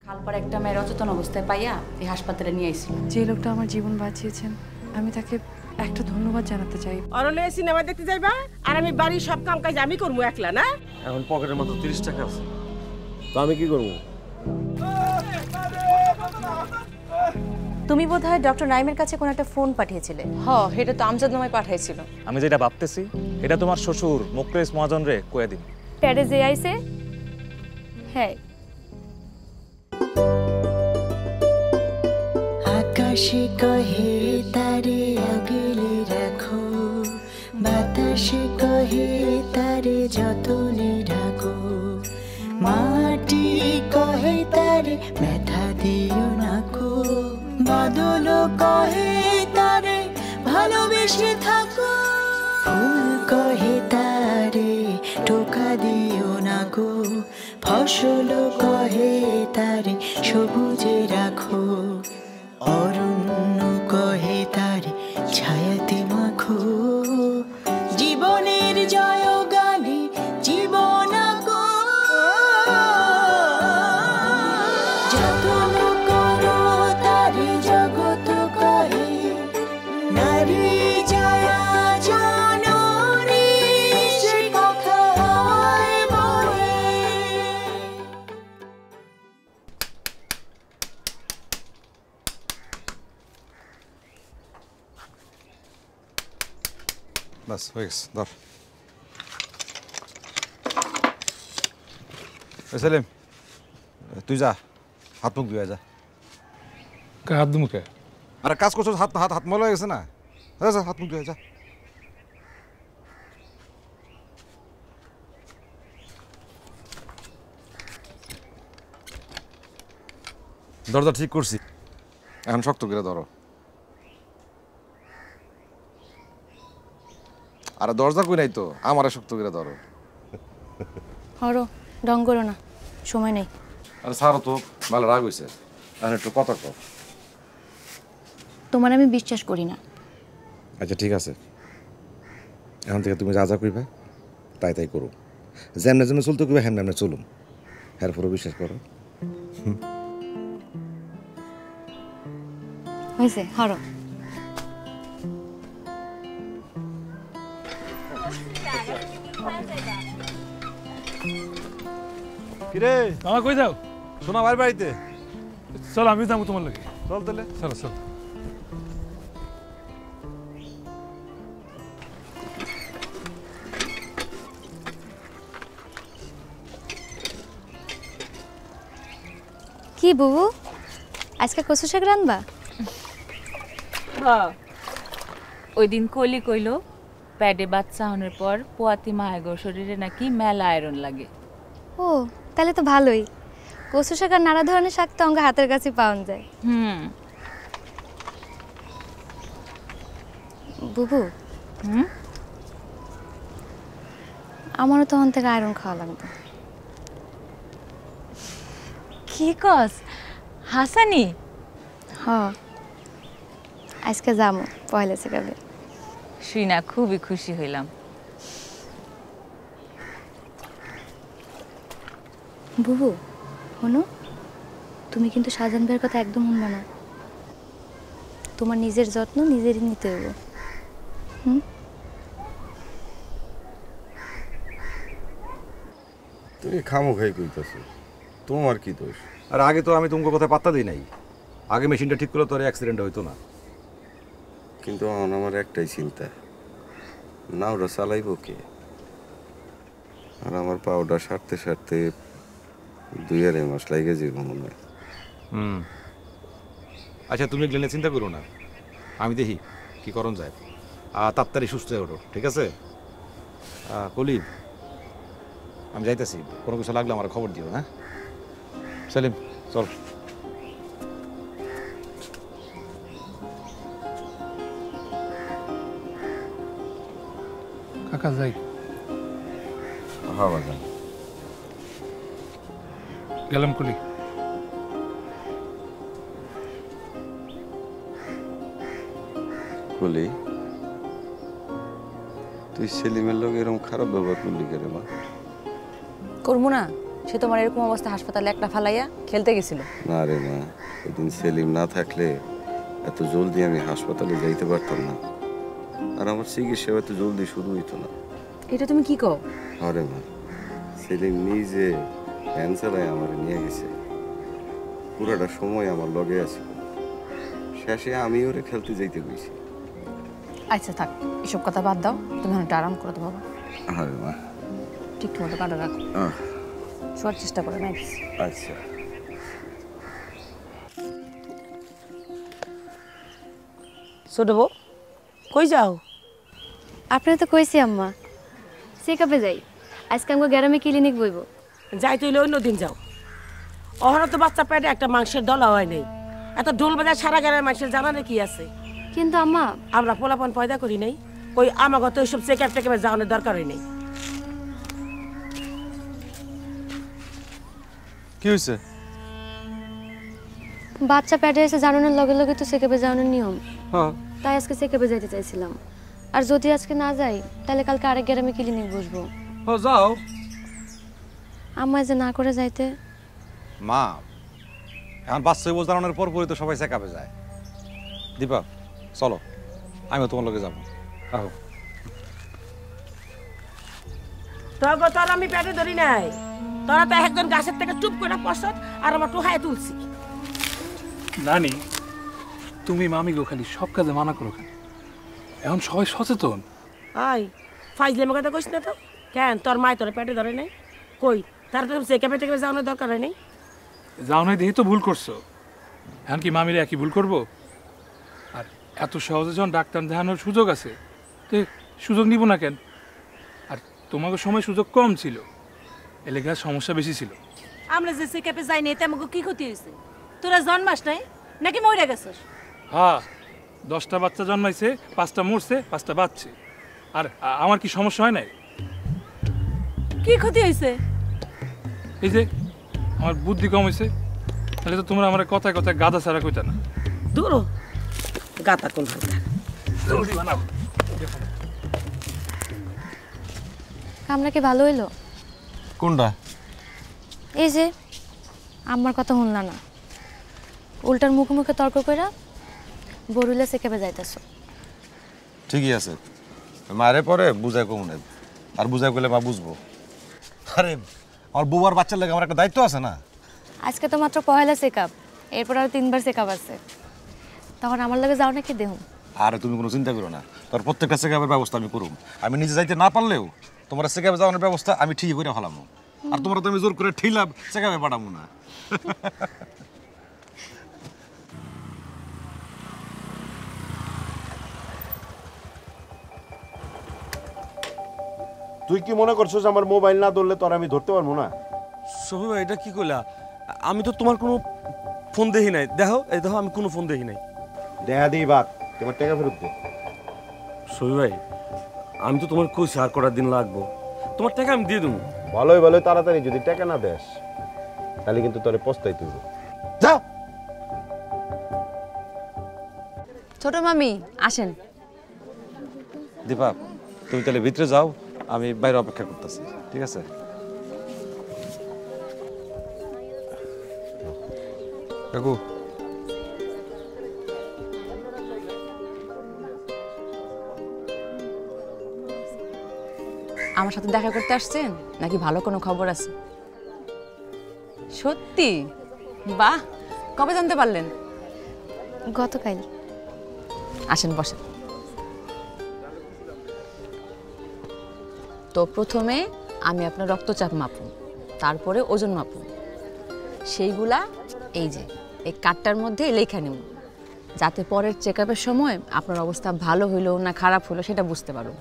খালপাড়ে একটা মেয়ের অচেতন অবস্থায় পাইয়া এই হাসপাতালে নিয়ে আইছিল। যে লোকটা আমার জীবন বাঁচিয়েছেন আমি তাকে একটা ধন্যবাদ জানাতে চাই। অরলে সিনেমা দেখতে যাইবা আর আমি বাড়ির সব কাম কাজ আমি করবো একলা না। এখন পকেটের মাত্র 30 টাকা আছে, তো আমি কি করবো? তুমি বোধহয় ডক্টর নাইমের কাছে কোন একটা ফোন পাঠিয়েছিলে। এটা তো আমজাদ নামায় পাঠাইছিল। আমি যেটা ভাবতেছি এটা তোমার শ্বশুর মোকলেস মহাজন রে কয়ে দিন। প্যাডে যে আইছে হ্যাঁ। আকাশে কহে তারে আগলে রাখো, বাতাসে কহে তারে যতনে ঢাকো, মাটি কহে তারে ব্যথা দিও নাকো, বাদল কহে তারে ভালোবেসে থাকো, ফুল কহে তারে টোকা দিও নাকো, ফসল কহে তারে সবুজে রাখো, অরণ্য কহে তারে ছায়াতে মাখো, জীবনের জয় গানে জীবন আঁকো, যতন করো তারে জগৎ কহে, নারী জয়া জননী সে কথা হয় বলে। বাস হয়ে গেছে, ধর। সেলিম, তুই যা, হাত মুখ ধুয়ে যা। হাত মুখে আরে কাজ করছো, হাত হাত হাত ময়লা হয়ে গেছে না? যা, হাত মুখ ধুয়ে যা। দরজা ঠিক করছি, এখন শক্ত করে ধরো। আরে দরজা কই নাই তো, আমারে শক্ত করে ধরো। হরো ঢং করো না, সময় নেই। আরে ছাড়ো তো, ভালো রাগ হয়েছে, এখন একটু কথা কও। তোমার আমি বিশ্বাস করি না। আচ্ছা ঠিক আছে, এখন থেকে তুমি যা যা কইবা তাই তাই করো, যেমনে যেমনে চলতে কইবা হেমনে হেমনে চলুম, এরপরও বিশ্বাস করো। হয়েছে হরো। কিরে মামা কই যাও? শোনা ভাই বাড়িতে। চল আমি যাবো তোমার লাগে। চল তাহলে, চলো চল। কি বুবু, আজকে কচু শাক রানবা? হ্যাঁ, ওই দিন কলি কইল প্যাডে বাচ্চা হওয়ার পর পোয়াতি মায়ের শরীরে নাকি মেলা আয়রন লাগে। ও তাহলে তো ভালোই, কচু শাক আর নানা ধরনের শাক তো অঙ্গ হাতের কাছে পাওয়া যায়। বুবু আমারও তখন থেকে আয়রন খাওয়া লাগবে। কি কস হাসানি? হ, আজকে যাবো পয়লা সেকালে। শুই না খুবই খুশি হইলাম। বুবু শোনো, তুমি কিন্তু শাহজাহান ভাইয়ের কথা একদম শুনবে না। তোমার নিজের যত্ন নিজেরই নিতে হবে। তুমি খামোখাই কইতাছো, তোমার কি দোষ? আর আগে তো আমি তোমার কথা পাত্তা দিই নাই, আগে মেশিনটা ঠিক করলে তো আর অ্যাক্সিডেন্ট হইতো না। কিন্তু এখন আমার একটাই চিন্তা, নাওটা চালাইব কে? আর আমার পাউডার সারতে সারতে 2 মাস লাগে যাইব মনে হয়। আচ্ছা তুমি এগুলো চিন্তা করো না, আমি দেখি কি করণ যায়, তাড়াতাড়ি সুস্থ হয়ে ওঠো, ঠিক আছে? কলি, আমি যাইতেছি, কোনো কিছু লাগলে আমার খবর দিও। হ্যাঁ সেলিম, চল। কাকা যাই। হ্যাঁ বাজান, গেলাম কলি। কলি, তুই সেলিমের লোক এরকম খারাপ ব্যবহার করলি কেন মা? করবো না, সে তোমার এরকম অবস্থা হাসপাতালে একটা ফালাইয়া খেলতে গেছিল। না রে মা, ওইদিন সেলিম না থাকলে এত জলদি আমি হাসপাতালে যাইতে পারতাম না, আর আমার চিকিৎসা এত জলদি শুরু হইতো না। এটা তুমি কি কও? আরে মা, সেলিম নিজে ক্যান্সারায় আমার নিয়ে গেছে, পুরাটা সময় আমার লগে আছে, শেষে আমি ওরে খেলতে যাইতে গেছি। আচ্ছা থাক, এসব কথা বাদ দাও, তুমি একটু আরাম করো তো বাবা। আরে মা, ঠিক মতো কাটা রাখো, শোয়ার চেষ্টা করো না। আচ্ছা। ছোট বউ, কই যাও? আপনারা তো কইছি আম্মা চেকআপে যাই, আজকে আমাকে গ্রামে ক্লিনিক বইব। যাই তুইলে অন্যদিন যাও। ওখানে তো বাচ্চা পেটে একটা মাংসের দলা হয় নাই, এত ঢোল বাজায় সারা গ্রামের মাংসের জানানে কি আছে? কিন্তু আম্মা আমরা পোলাপন পয়দা করি নাই, ওই আমাকে তো এইসব চেকআপ টেকআপে যাওয়ানোর দরকার হয় নাই। কি হয়েছে? বাচ্চা পেটে এসে জানানোর লগে লগে তো চেকআপে যাওয়ানোর নিয়ম, হ্যাঁ তাই আজকে চেকআপে যাইতে চাইছিলাম। আর যদি আজকে না যাই তাহলে কালকে আরেক গ্রামে ক্লিনিক বসবো। ও যাও। আম্মা যে না করে যাইতে। মা, এখন বাচ্চা হইব জানানোর পর পরই তো সবাই চেকআপে যায়। দীপা চলো, আমিও তোমার লগে যাবো। আহো। তোর আমি পেটে ধরি নাই, তোরা তো একজন গাছের থেকে টুপ করে পছন্দ আর আমার টুহায় তুলছি। নানি, তুমি মামি গো খালি সব কাজে মানা করো কেন? এখন সবাই সচেতন। আই ফাইজলে কথা কইস না তো কেন? তোর মায় তোর পেটে ধরে নাই কই? তার তো চেকআপে টেকআপে যাওয়ানোর দরকার হয় নাই। যাও নাই দেখি তো ভুল করছো, এখন কি মামিরা একই ভুল করবো? আর এত সহজে যখন ডাক্তার দেখানোর সুযোগ আছে, তো সুযোগ নিব না কেন? আর তোমাকে সময় সুযোগ কম ছিল, এলাকার সমস্যা বেশি ছিল। আমরা যে চেকআপে যাইনি এতে আমাকে কি ক্ষতি হয়েছে? তোরা জন্মাস নাই নাকি মরে গেছিস? হ্যাঁ, 10টা বাচ্চা জন্মাইছে, 5টা মরছে, 5টা বাচ্চে। আর আমার কি সমস্যা হয় নাই? কি ক্ষতি হয়েছে? এই যে আমার বুদ্ধি কম হয়েছে, তাহলে তো তোমরা আমার কথায় কথায় গাদা ছাড়া কইতা না। দূর গাতা কোন কামরা কি ভালো হইলো? কোনটা? এই যে আমার কথা শুনলা না, উল্টার মুখে মুখে তর্ক কইরা বরুলে চেকআপে যাইতাছো। ঠিকই আছে, মারে পরে বুঝাই কমু না, আর বুঝাই করলে মা বুঝবো। আরে আমার বউ আর বাচ্চার লাগে আমার একটা দায়িত্ব আছে না? আজকে তো মাত্র পহেলা চেকআপ, এরপর আর 3বার চেকআপ আছে, তখন আমার লগে যাও নাকি দেহ। আরে তুমি কোনো চিন্তা করো না, তোর প্রত্যেকটা চেকআপের ব্যবস্থা আমি করুম। আমি নিজে যাইতে না পারলেও তোমার চেকআপে যাওয়ানোর ব্যবস্থা আমি ঠিকই করে ফেলাম, আর তোমরা তো আমি জোর করে ঠিলাম চেকআপে পাঠাবো না। তুই কি মনে করছিস আমার মোবাইল না ধরলে তোর আমি ধরতে পারবো না? শফি ভাই, এটা কি কইলা? আমি তো তোমার কোনো ফোন দেখি নাই। দেখো, এই দেখো, আমি কোনো ফোন দেখি নাই। দেখা দিই বাদ, তোমার টাকা ফেরত দে। শফি ভাই, আমি তো তোমার কইছি আর কটার দিন লাগবো, তোমার টাকা আমি দিয়ে দেবো। ভালোই ভালোই তাড়াতাড়ি যদি টাকা না দেস তাহলে কিন্তু তোরে পস্তাই তুই। যা। ছোট মামি আসেন। দীপা, তুমি তাহলে ভিতরে যাও, আমি বাইরে অপেক্ষা করতেছি, ঠিক আছে? কাকু, আমার সাথে দেখা করতে আসছেন নাকি ভালো কোনো খবর আছে? সত্যি? বাহ, কবে জানতে পারলেন? গতকাল। আসেন বসেন। তো প্রথমে আমি আপনার রক্তচাপ মাপুন, তারপরে ওজন মাপুন, সেইগুলা এই যে এই কার্ডটার মধ্যে লেখা নিব, যাতে পরের চেকআপের সময় আপনার অবস্থা ভালো হইলো না খারাপ হলো সেটা বুঝতে পারুন।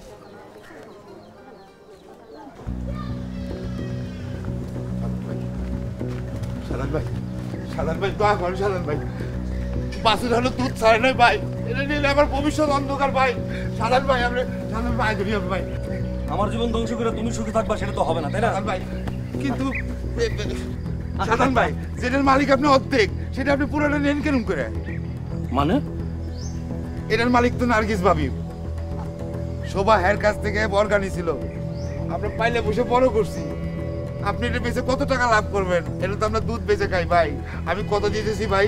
সাদান ভাই দোয়া করেন, সাদান ভাই। বাসুর হলো দুধ ছাড়ে নয় ভাই, এটা নিলে আমার ভবিষ্যৎ অন্ধকার ভাই। সাদান ভাই, আমরা সাদান ভাই ধরি হবে ভাই। আমার জীবন ধ্বংস করে তুমি সুখে থাকবা সেটা তো হবে না, তাই না? সাদান ভাই, কিন্তু সাদান ভাই, যেটার মালিক আপনি অর্ধেক, সেটা আপনি পুরোটা নেন কেরম করে? মানে? এটার মালিক তো নার্গিস ভাবি, শোভা হের কাছ থেকে বর্গা নিছিল, আমরা পাইলে বসে বড় করছি। আপনি এটা বেচে কত টাকা লাভ করবেন? এটা তো আমরা দুধ বেচে খাই ভাই। আমি কত দিতেছি ভাই,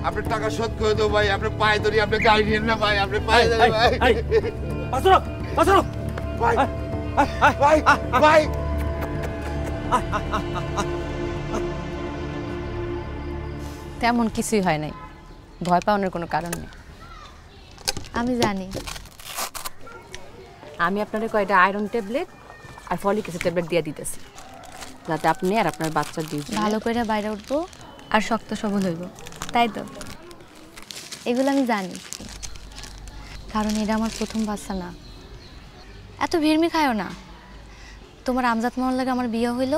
আপনি টাকা শোধ করে দেবো ভাই। আপনি পায়ে ধরি, আপনি গাড়ি নিয়েন না ভাই, আপনি পায়ে ধরি ভাই। ভাই ভাই ভাই তেমন কিছুই হয় নাই, ভয় পাওয়ানোর কোনো কারণ নেই। আমি জানি। আমি আপনাদের কয়টা আয়রন ট্যাবলেট আর ফলিক অ্যাসিড ট্যাবলেট দিয়ে দিতেছি, যাতে আপনি আর আপনার বাচ্চার দুইজন ভালো করে বাইরে উঠবো আর শক্ত সবল হইব, তাই তো? এগুলো আমি জানি, কারণ এটা আমার প্রথম বাচ্চা না। এত ভিড়মি খায়ও না। তোমার আমজাদ মোহন লাগে আমার বিয়ে হইল,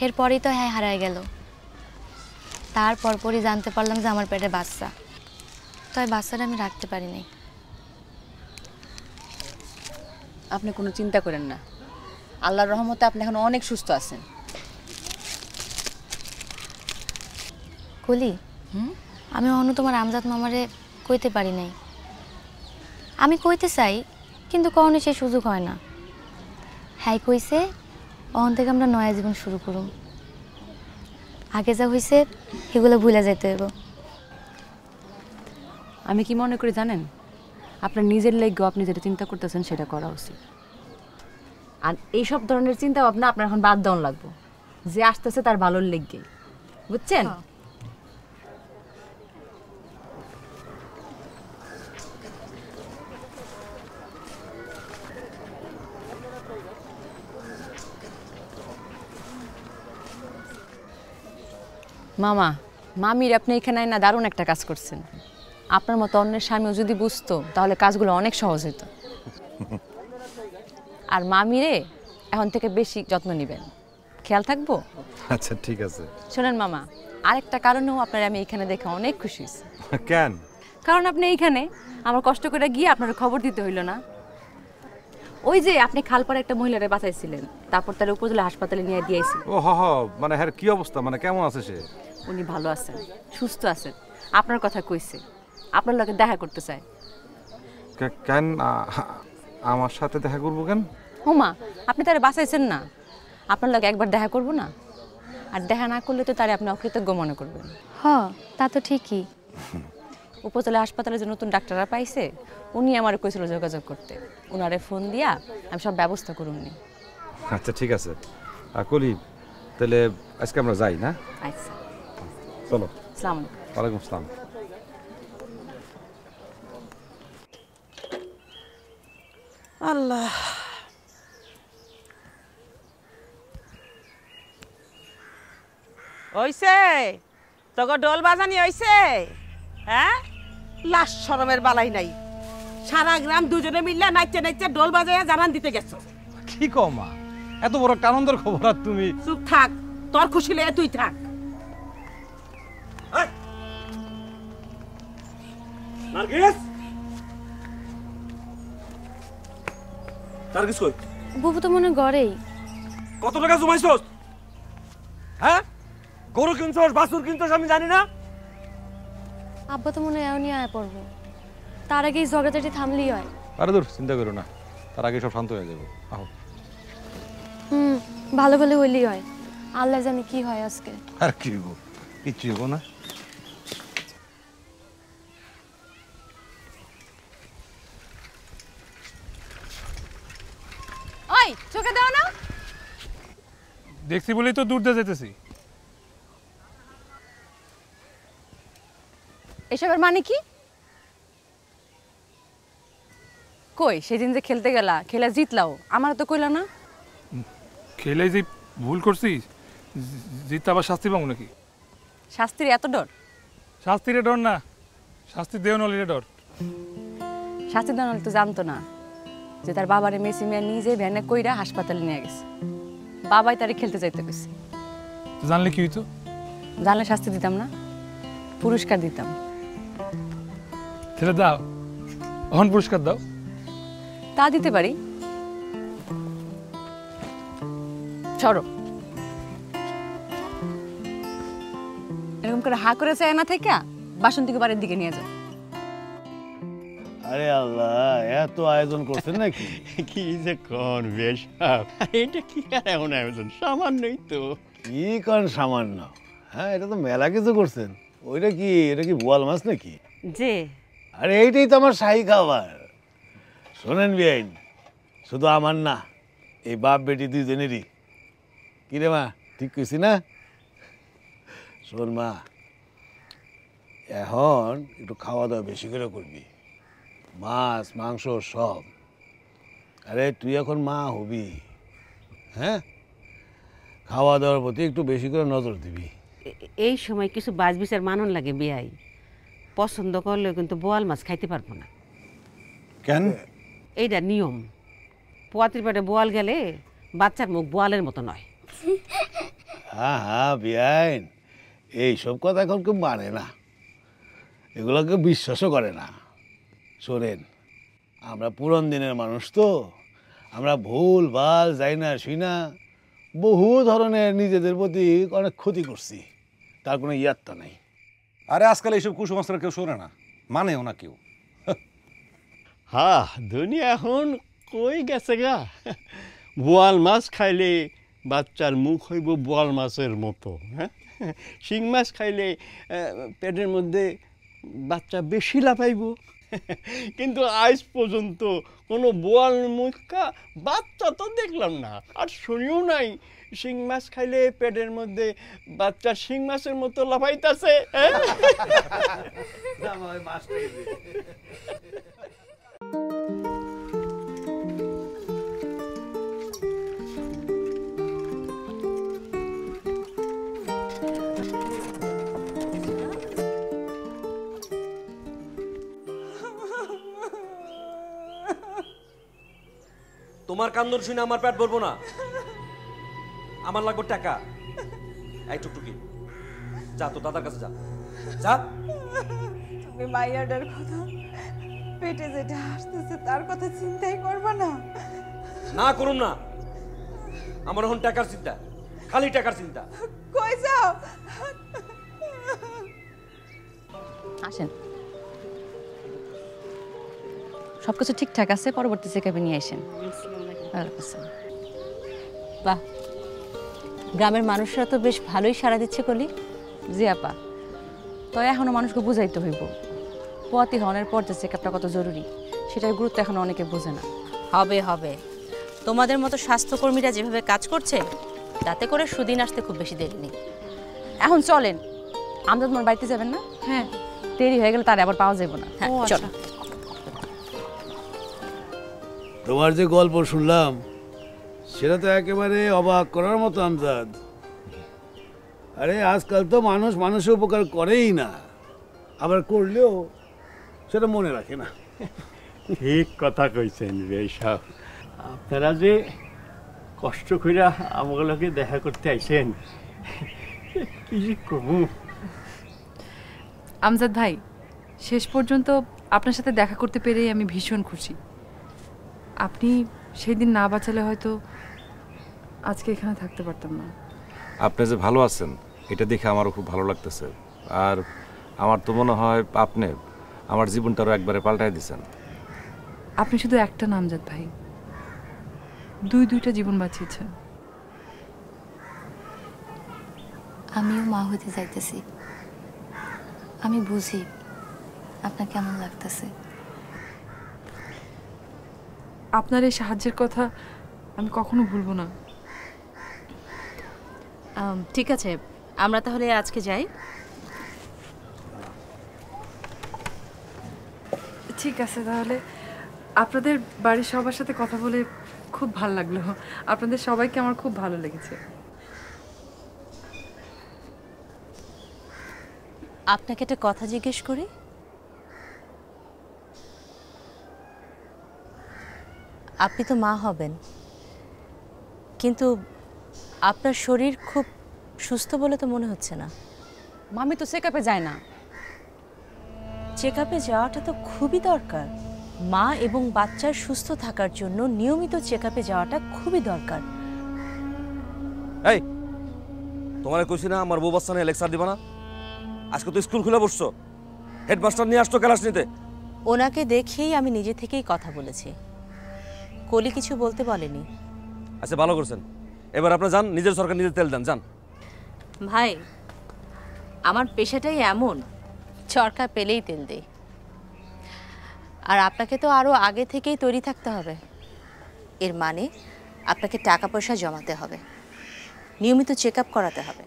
এরপরেই তো হ্যাঁ হারায় গেল। তারপর পরই জানতে পারলাম যে আমার পেটে বাচ্চা, তাই বাচ্চাটা আমি রাখতে পারি নাই। আপনি কোনো চিন্তা করেন না, আল্লাহর রহমতে আপনি এখন অনেক সুস্থ আছেন। কলি, আমি অহনো তোমার আমজাদ মামারে কইতে পারি নাই। আমি কইতে চাই, কিন্তু কখনো সেই সুযোগ হয় না। হ্যাঁ কইছে অহন থেকে আমরা নয়া জীবন শুরু করুম। আগে যা হয়েছে সেগুলো ভুলে যেতে হইব। আমি কি মনে করি জানেন, আপনার নিজের লেগেও আপনি যেটা চিন্তা করতেছেন সেটা করা উচিত। আর এইসব ধরনের চিন্তা ভাবনা আপনার এখন বাদ দেওয়া লাগবো, যে আসতেছে তার ভালোর লেগে, বুঝছেন? মামা মামির আপনি এখানে না দারুণ একটা কাজ করছেন। আপনার মতো অন্যের স্বামীও যদি বুঝতো তাহলে কাজগুলো অনেক সহজ হতো। আর মামিরে এখন থেকে বেশি যত্ন নেবেন, খেয়াল থাকবো। আচ্ছা ঠিক আছে। শোনেন মামা, আরেকটা কারণেও আপনার আমি এখানে দেখে অনেক খুশি হয়েছি। কেন? কারণ আপনি এইখানে আমার কষ্ট করে গিয়ে আপনার খবর দিতে হইল না। ওই যে আপনি খালপাড়ে একটা মহিলারে বাঁচাইছিলেন, তারপর তার উপজেলা হাসপাতালে নিয়ে দিয়েছি। ও হ হ, মানে হ্যাঁ কি অবস্থা, মানে কেমন আছে সে? উনি ভালো আছেন, সুস্থ আছেন, আপনার কথা কইছে, আপনার লগে দেখা করতে চায়। কেন আমার সাথে দেখা করবো কেন? হুমা, আপনি তারে বাঁচাইছেন না, আপনার লগে একবার দেখা করব না? আর দেখা না করলে তো তারে আপনি অকৃতজ্ঞ মনে করবেন। হ, তা তো ঠিকই। উপজেলা হাসপাতালে যে নতুন ডাক্তাররা পাইছে, উনি আমার কইছিল যোগাযোগ করতে। উনারে ফোন দিয়া আমি সব ব্যবস্থা করুননি। আচ্ছা ঠিক আছে। কলিব, তাহলে আজকে আমরা যাই না? আচ্ছা চলো। আসসালামু আলাইকুম। ওয়ালাইকুম আসসালাম। আল্লাহ, হইছে তোকে ডোল বাজানি হইছে? হ্যাঁ, লাশ শরমের বালাই নাই। সারা গ্রাম দুজনে মিললে নাচতে নাচতে ডোল বাজাইয়া জানান দিতে গেছো। কি কও মা, এত বড় একটা আনন্দের খবর আর তুমি? চুপ থাক, তোর খুশি লেগে তুই থাক। নার্গিস, নার্গিস কই? বুবু তো মনে গড়েই। কত টাকা জমাইছস? হ্যাঁ, গরু কিনছস, বাছুর কিনছস আমি জানি না? আব্বা তো মনে হয় নিয়ে আয় পড়বো, তার আগেই ঝগড়াঝাটি থামলেই হয়। আরে দূর, চিন্তা করো না, তার আগে সব শান্ত হয়ে যাবো। আহো। ভালো ভালো হইলেই হয়, আল্লাহ জানে কি হয় আজকে। আর কি হইব, কিচ্ছু হইব না। ওই চোখে দাও না। দেখছি বলেই তো দূর দিয়ে যেতেছি। এসবের মানে কি? কই সেদিন যে খেলতে গেলা, খেলা জিতলাও, আমার তো কইলা না। খেলে যে ভুল করছিস, জিততে আবার শাস্তি পাবো নাকি? শাস্তির এত ডর? শাস্তিরে ডর না, শাস্তি দেও নলিরে ডর। শাস্তি দেওয়া তো জানতো না যে তার বাবারে মেসি মিয়া নিজে ভ্যানে কইরা হাসপাতালে নিয়ে গেছে। বাবাই তারে খেলতে যাইতে গেছে। জানলে কি হইতো? জানলে শাস্তি দিতাম না, পুরস্কার দিতাম। ছেলে দাও, অহন পুরস্কার দাও। তা দিতে পারি। সরো, এরকম করে হা করে চায় না থেকে বাসন্তীকে বাড়ির দিকে নিয়ে যাও। আরে আল্লাহ, এত আয়োজন করছেন নাকি? কি যে কোন বেশ, এটা কি আর এমন আয়োজন, সামান্যই তো। কি কোন সামান্য? হ্যাঁ, এটা তো মেলা কিছু করছেন। ওইটা কি, এটা কি বোয়াল মাছ নাকি? যে আরে এইটাই তো আমার শাহী খাবার। শোনেন বিয়াইন, শুধু আমার না, এই বাপ বেটি দুইজনেরই। কি রে মা, ঠিক কইছি না? শোন মা, এখন একটু খাওয়া দাওয়া বেশি করে করবি, মাছ মাংস সব। আরে তুই এখন মা হবি, হ্যাঁ? খাওয়া দাওয়ার প্রতি একটু বেশি করে নজর দিবি। এই সময় কিছু বাজ বিচার মানন লাগে বিয়াই। পছন্দ করলেও কিন্তু বোয়াল মাছ খাইতে পারবো না। কেন? এইটা নিয়ম। পোয়াতির পেটে বোয়াল গেলে বাচ্চার মুখ বোয়ালের মতো নয়। হ্যাঁ হ্যাঁ বিয়াইন, এইসব কথা এখন কেউ মানে না, এগুলোকে বিশ্বাসও করে না। শোনেন, আমরা পুরন দিনের মানুষ তো, আমরা ভুল ভাল যাই না শুই না, বহু ধরনের নিজেদের প্রতি অনেক ক্ষতি করছি, তার কোনো ইয়াত্তা নেই। আরে আজকাল এইসব কুসংস্কার কেউ শোনে না, মানেও না কেউ। হ্যাঁ, দুনিয়া এখন কই গেছে গা। বোয়াল মাছ খাইলে বাচ্চার মুখ হইব বোয়াল মাছের মতো, হ্যাঁ? শিং মাছ খাইলে পেটের মধ্যে বাচ্চা বেশি লাফাইব। কিন্তু আজ পর্যন্ত কোনো বোয়াল মুখা বাচ্চা তো দেখলাম না, আর শুনিও নাই শিং মাছ খাইলে পেটের মধ্যে বাচ্চা শিং মাছের মতো লাফাইতেছে। তোমার কান্দন শুনে আমার পেট ভরবো না, আমার লাগবে টাকা। এই টুকটুকি, যা তো দাদার কাছে যা, যা। তুমি মাইয়াটার কথা, পেটে যেটা আসতেছে তার কথা চিন্তাই করবা না? না করুম না, আমার এখন টাকার চিন্তা, খালি টাকার চিন্তা। কই যাও? আসেন, সবকিছু ঠিকঠাক আছে, পরবর্তী চেকআপে নিয়ে আসেন। বাহ, গ্রামের মানুষরা তো বেশ ভালোই সাড়া দিচ্ছে কলি। জি আপা, তো এখনো মানুষকে বুঝাইতে হইব পোয়াতি হওয়ার পর যে চেকআপটা কত জরুরি, সেটার গুরুত্ব এখনো অনেকে বোঝে না। হবে হবে, তোমাদের মতো স্বাস্থ্যকর্মীরা যেভাবে কাজ করছে তাতে করে সুদিন আসতে খুব বেশি দেরি নেই। এখন চলেন, আমরা তোমার বাড়িতে যাবেন না? হ্যাঁ, দেরি হয়ে গেলে তার আবার পাওয়া যাবে না। হ্যাঁ চলো। তোমার যে গল্প শুনলাম সেটা তো একেবারে অবাক করার মতো আমজাদ। আরে আজকাল তো মানুষ মানুষের উপকার করেই না, আবার করলেও সেটা মনে রাখে না। ঠিক কথা কইছেন বেশ। আপনারা যে কষ্ট করে আমাগুলোকে দেখা করতে আইছেন, কি যে কমু। আমজাদ ভাই, শেষ পর্যন্ত আপনার সাথে দেখা করতে পেরেই আমি ভীষণ খুশি। আপনি সেই দিন না বাঁচালে হয়তো আজকে এখানে থাকতে পারতাম না। আপনি যে ভালো আছেন এটা দেখে আমারও খুব ভালো লাগতেছে, আর আমার তো মনে হয় আপনি আমার জীবনটারও একবারে পাল্টাই দিয়েছেন। আপনি শুধু একটা না আমজাদ ভাই, দুইটা জীবন বাঁচিয়েছেন। আমিও মা হতে যাইতেছি, আমি বুঝি আপনার কেমন লাগতেছে। আপনার এই সাহায্যের কথা আমি কখনো ভুলবো না। ঠিক আছে, আমরা তাহলে আজকে যাই। ঠিক আছে, তাহলে আপনাদের বাড়ির সবার সাথে কথা বলে খুব ভালো লাগলো। আপনাদের সবাইকে আমার খুব ভালো লেগেছে। আপনাকে একটা কথা জিজ্ঞেস করি। আপনি তো মা হবেন, কিন্তু আপনার শরীর খুব সুস্থ বলে তো মনে হচ্ছে না। মামি তো চেকআপে যায় না। চেকআপে যাওয়াটা তো খুবই দরকার। মা এবং বাচ্চার সুস্থ থাকার জন্য নিয়মিত চেকআপে যাওয়াটা খুবই দরকার। এই, তোমার কইছি না আমার বউ বাচ্চা নিয়ে লেকচার দিবা না? আজকে তো স্কুল খুলে বসছো, হেডমাস্টার নিয়ে আসতো ক্লাস নিতে, ওনাকে দেখেই আমি নিজে থেকেই কথা বলেছি, কলি কিছু বলতে বলেনি। আচ্ছা ভালো করছেন, এবার আপনারা যান, নিজের সরকার নিজের তেল দেন, যান। ভাই, আমার পেশাটাই এমন, সরকার পেলেই তেল দেই। আর আপনাকে তো আরও আগে থেকেই তৈরি থাকতে হবে। এর মানে আপনাকে টাকা পয়সা জমাতে হবে, নিয়মিত চেক আপ করাতে হবে,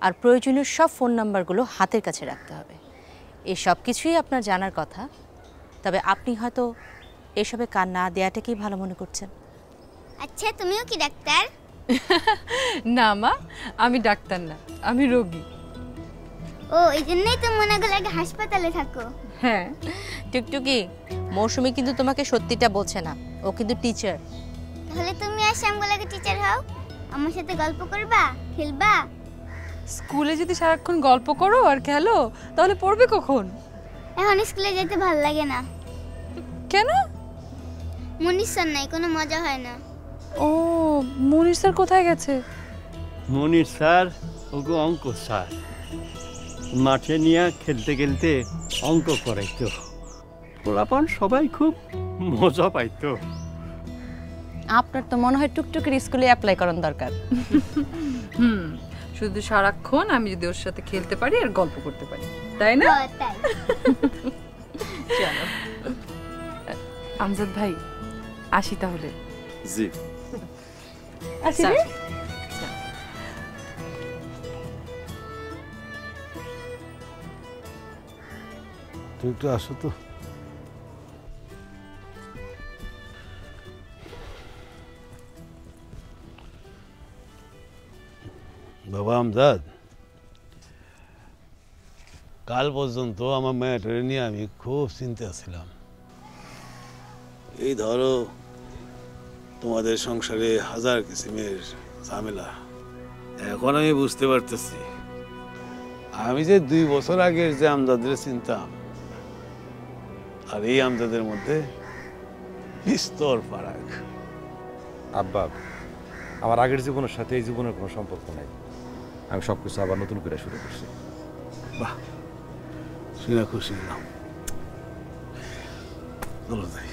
আর প্রয়োজনীয় সব ফোন নাম্বারগুলো হাতের কাছে রাখতে হবে। এই সব কিছুই আপনার জানার কথা, তবে আপনি হয়তো এসবে কান না দেওয়াটাকেই ভালো মনে করছেন। আচ্ছা, তুমিও কি ডাক্তার? না মা, আমি ডাক্তার না, আমি রোগী। ও, এই জন্যই তো মনে গেল আগে হাসপাতালে থাকো। হ্যাঁ। টুকটুকি, মৌসুমি কিন্তু তোমাকে সত্যিটা বলছে না, ও কিন্তু টিচার। তাহলে তুমি আর শ্যামগুলাকে টিচার হও, আমার সাথে গল্প করবা, খেলবা। স্কুলে যদি সারাক্ষণ গল্প করো আর খেলো, তাহলে পড়বে কখন? এখন স্কুলে যেতে ভালো লাগে না। কেন? মনির স্যার নাই, কোনো মজা হয় না। ও, মনির স্যার কোথায় গেছে? মনির স্যার ওগো অঙ্ক স্যার, মাঠে নিয়ে খেলতে খেলতে অঙ্ক করাইতো, পোলাপান সবাই খুব মজা পাইতো। আপনার তো মনে হয় টুকটুকির স্কুলে অ্যাপ্লাই করার দরকার। শুধু সারাক্ষণ আমি যদি ওর সাথে খেলতে পারি আর গল্প করতে পারি, তাই না? তাই। চলো আমজাদ ভাই, আসি তাহলে। জি আসি। তুই একটু আসো তো। বাবা আমজাদ, কাল পর্যন্ত আমার মেয়েটারে নিয়ে আমি খুব চিন্তা ছিলাম। এই ধরো, তোমাদের সংসারে হাজার কিসিমের ঝামেলা, এখন আমি বুঝতে পারতেছি আমি যে 2 বছর আগের যে আমজাদের চিন্তাম আর এই আমজাদের মধ্যে বিস্তর ফারাক। আব্বা, আমার আগের জীবনের সাথে এই জীবনের কোনো সম্পর্ক নাই, আমি সবকিছু আবার নতুন করে শুরু করছি। বাহ, শুনে খুশি হলাম। চলো যাই।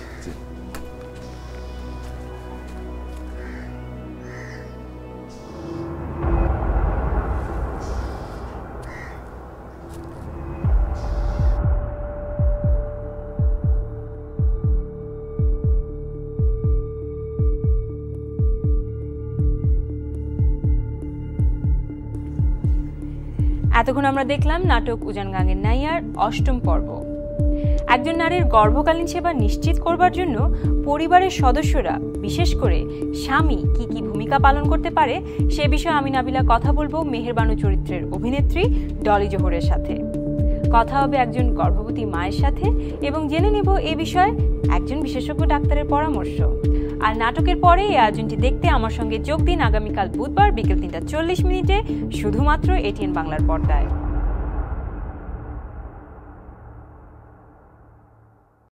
এতক্ষণ আমরা দেখলাম নাটক উজান গাঙের নাইয়ার ৮ম পর্ব। একজন নারীর গর্ভকালীন সেবা নিশ্চিত করবার জন্য পরিবারের সদস্যরা, বিশেষ করে স্বামী, কি কি ভূমিকা পালন করতে পারে সে বিষয়ে আমি নাবিলা কথা বলবো মেহেরবানু চরিত্রের অভিনেত্রী ডলি জোহরের সাথে। কথা হবে একজন গর্ভবতী মায়ের সাথে এবং জেনে নেব এ বিষয়ে একজন বিশেষজ্ঞ ডাক্তারের পরামর্শ। আর নাটকের পরে এই আয়োজনটি দেখতে আমার সঙ্গে যোগ দিন আগামীকাল বুধবার বিকেল ৩টা ৪০ মিনিটে শুধুমাত্র এটিএন বাংলার পর্দায়।